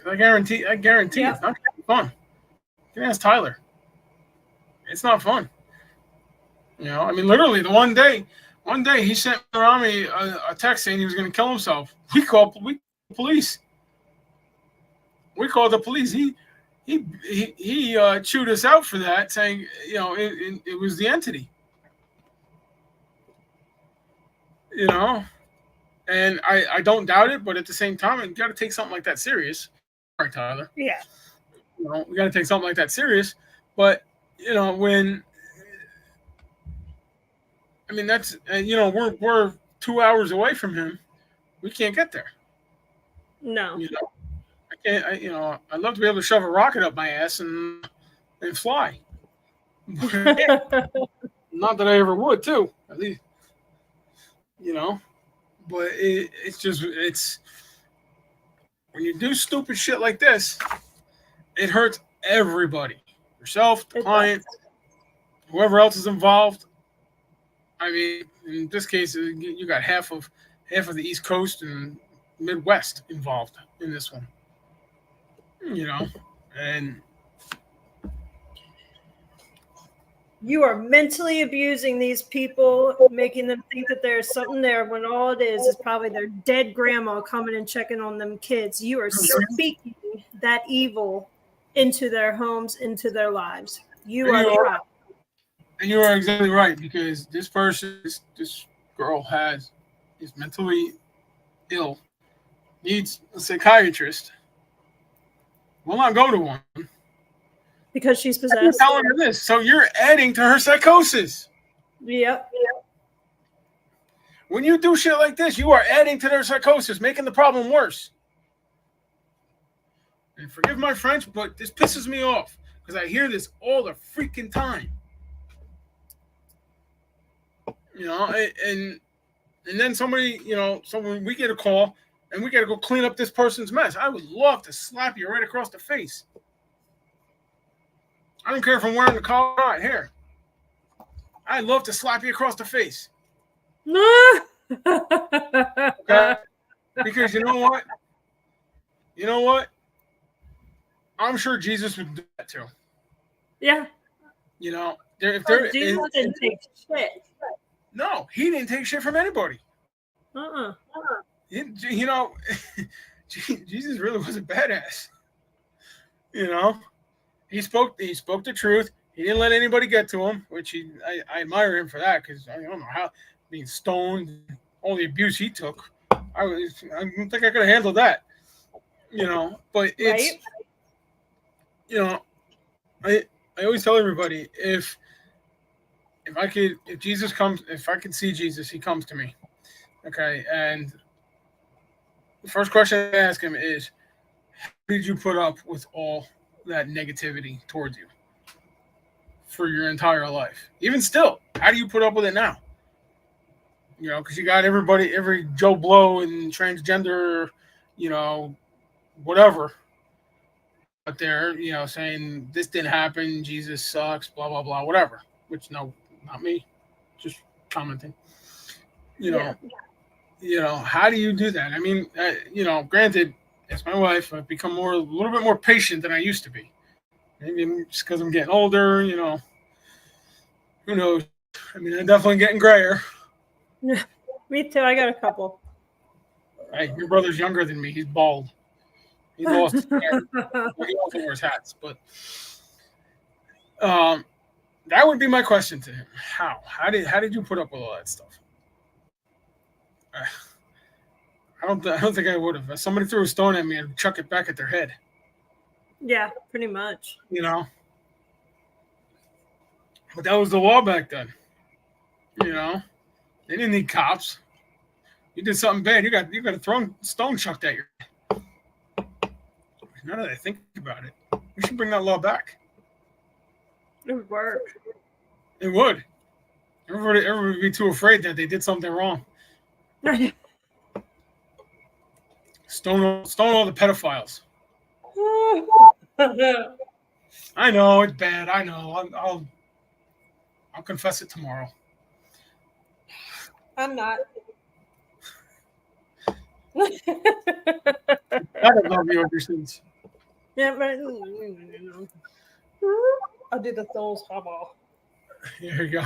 I guarantee it's not gonna be fun. You can ask Tyler. It's not fun. You know, I mean, literally, the one day he sent around me a text saying he was going to kill himself. We called police. We called the police. He chewed us out for that, saying, you know, it was the entity. You know, and I don't doubt it, but at the same time, you got to take something like that serious. All right, Tyler. Yeah. You know, we got to take something like that serious. But you know, that's, you know, we're 2 hours away from him. We can't get there. No. You know, I can't. I'd love to be able to shove a rocket up my ass and fly. Not that I ever would, too. At least, but it's when you do stupid shit like this, it hurts everybody. Yourself, the client, whoever else is involved. I mean, in this case, you got half of the East Coast and Midwest involved in this one. And you are mentally abusing these people, making them think that there's something there when all it is probably their dead grandma coming and checking on them kids. You are speaking that evil into their homes, into their lives. You are the problem. And you are exactly right, because this person, this girl is mentally ill, needs a psychiatrist, will not go to one. Because she's possessed. I'm telling her this, so you're adding to her psychosis. Yep. When you do shit like this, you are adding to their psychosis, making the problem worse. And forgive my French, but this pisses me off because I hear this all the freaking time. And then somebody, we get a call and we got to go clean up this person's mess. I would love to slap you right across the face. I don't care if I'm wearing the collar or not. Here, I'd love to slap you across the face. Okay? Because you know what? I'm sure Jesus would do that too. Yeah. Jesus didn't take shit. No, he didn't take shit from anybody. Jesus really was a badass. He spoke the truth. He didn't let anybody get to him, which I admire him for that, because I don't know how being stoned, all the abuse he took. I don't think I could have handled that. But it's I always tell everybody, if Jesus comes, if I could see Jesus, he comes to me. Okay, and the first question I ask him is, how did you put up with all that negativity towards you for your entire life? Even still, how do you put up with it now? Because you got every Joe Blow and transgender, whatever out there, saying this didn't happen, Jesus sucks, blah, blah, blah, whatever. Which, no, not me, just commenting. How do you do that? I mean, granted, as my wife, I've become a little bit more patient than I used to be. Maybe just because I'm getting older, who knows? I mean, I'm definitely getting grayer. Me too. I got a couple. Hey, your brother's younger than me. He's bald. He lost his hair. He also wears hats. But that would be my question to him. How did you put up with all that stuff? I don't think I would have. If somebody threw a stone at me, I'd chuck it back at their head. Yeah, pretty much. But that was the law back then. They didn't need cops. You did something bad, you got a stone chucked at your head. Now that I think about it, we should bring that law back. It would work. It would. Everybody would be too afraid that they did something wrong. Stone all the pedophiles. I know it's bad. I know. I'll confess it tomorrow. I'm not. I don't love you ever since. Yeah, but I'll do the Souls Hobble. There you go.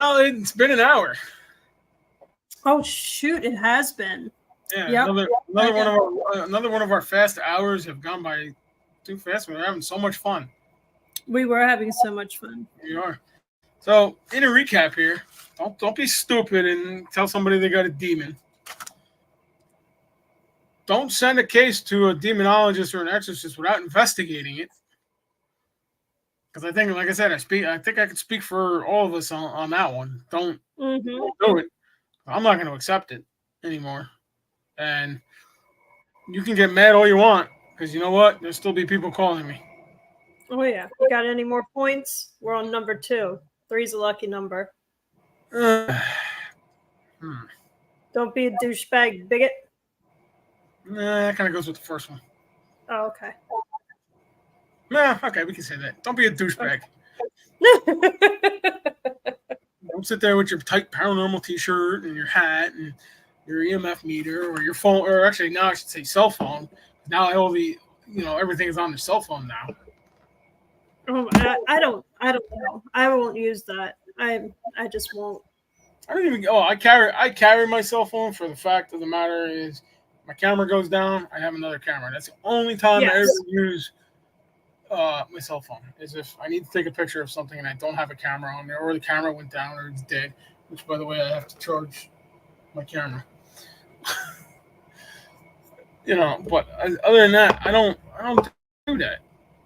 Well, it's been an hour. Oh shoot! It has been. Yeah, yep. another one of our fast hours have gone by too fast. We're having so much fun. We were having so much fun. We are. So, in a recap here, don't be stupid and tell somebody they got a demon. Don't send a case to a demonologist or an exorcist without investigating it. Because I think, like I said, I think I could speak for all of us on that one. Don't do it. I'm not going to accept it anymore. And you can get mad all you want, because you know what? There'll still be people calling me. Oh yeah. You got any more points? We're on number 2. 3's a lucky number. Don't be a douchebag bigot. Nah, that kind of goes with the first one. Oh, okay. Nah, okay, we can say that. Don't be a douchebag. Don't sit there with your tight paranormal t-shirt and your hat and your EMF meter or your phone, or actually now I should say cell phone. Now all the, everything is on the cell phone now. Oh, I don't know. I won't use that. I just won't. I don't even. Oh, I carry my cell phone. For the fact of the matter is, my camera goes down, I have another camera. That's the only time I ever use my cell phone. Is if I need to take a picture of something and I don't have a camera on there, or the camera went down, or it's dead. Which, by the way, I have to charge my camera. But other than that, I don't do that.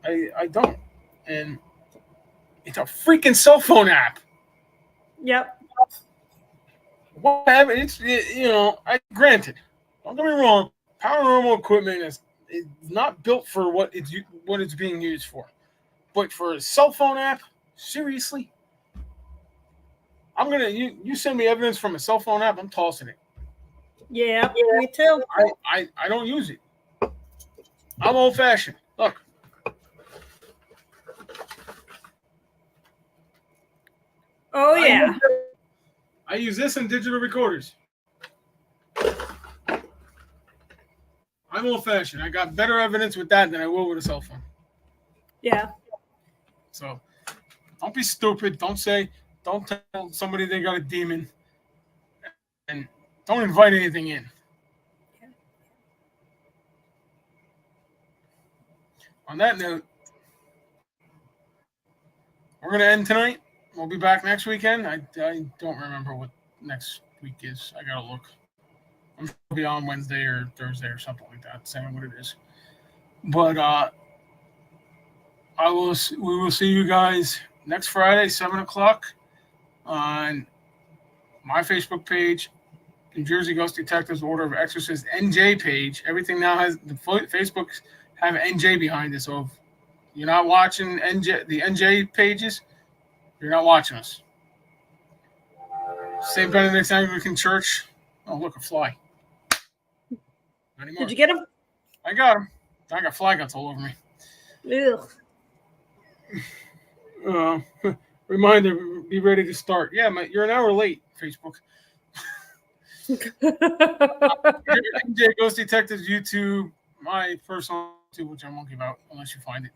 I don't. And it's a freaking cell phone app. Yep. What happened? Granted, don't get me wrong. Paranormal equipment is not built for what it's being used for. But for a cell phone app, seriously, you send me evidence from a cell phone app, I'm tossing it. Yeah, me too. I don't use it. I'm old fashioned. Look. Oh yeah. I use this in digital recorders. I'm old fashioned. I got better evidence with that than I will with a cell phone. Yeah. So don't be stupid. Don't tell somebody they got a demon. And don't invite anything in. On that note, we're going to end tonight. We'll be back next weekend. I don't remember what next week is. I got to look. I'm sure it'll be on Wednesday or Thursday or something like that, saying what it is. But we will see you guys next Friday, 7 o'clock, on my Facebook page, New Jersey Ghost Detectives Order of Exorcist NJ page. Everything now has the Facebooks have NJ behind it. So if you're not watching the NJ pages, you're not watching us. St. Benedict's Anglican Church. Oh, look, a fly. Not anymore. Did you get him? I got him. I got fly guts all over me. Ugh. Reminder, be ready to start. Yeah, you're an hour late, Facebook. NJ Ghost Detectives YouTube, my personal YouTube, which I won't give out unless you find it.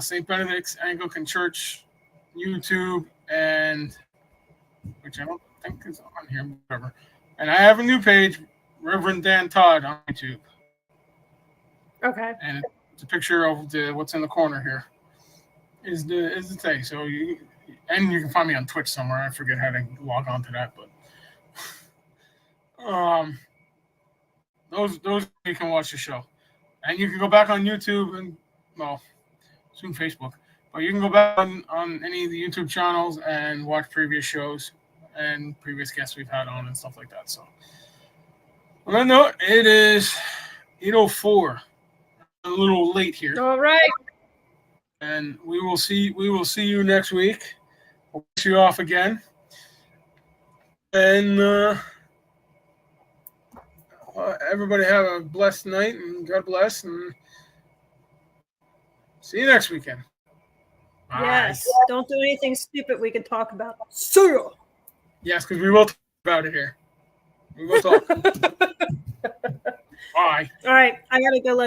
St. Benedict's Anglican Church YouTube, and which I don't think is on here, whatever. And I have a new page, Reverend Dan Todd, on YouTube. Okay. And it's a picture of what's in the corner here. Is the thing. So you can find me on Twitch somewhere. I forget how to log on to that, but those you can watch the show, and you can go back on YouTube and soon Facebook. But you can go back on any of the YouTube channels and watch previous shows and previous guests we've had on and stuff like that. So, on that note, it is 8:04. A little late here. All right. And we will see you next week. We'll wish you off again. And everybody have a blessed night, and God bless, and see you next weekend. Yes. Bye. Don't do anything stupid we can talk about. Sure. Yes, because we will talk about it here. We will talk. Bye. All right. I got to go let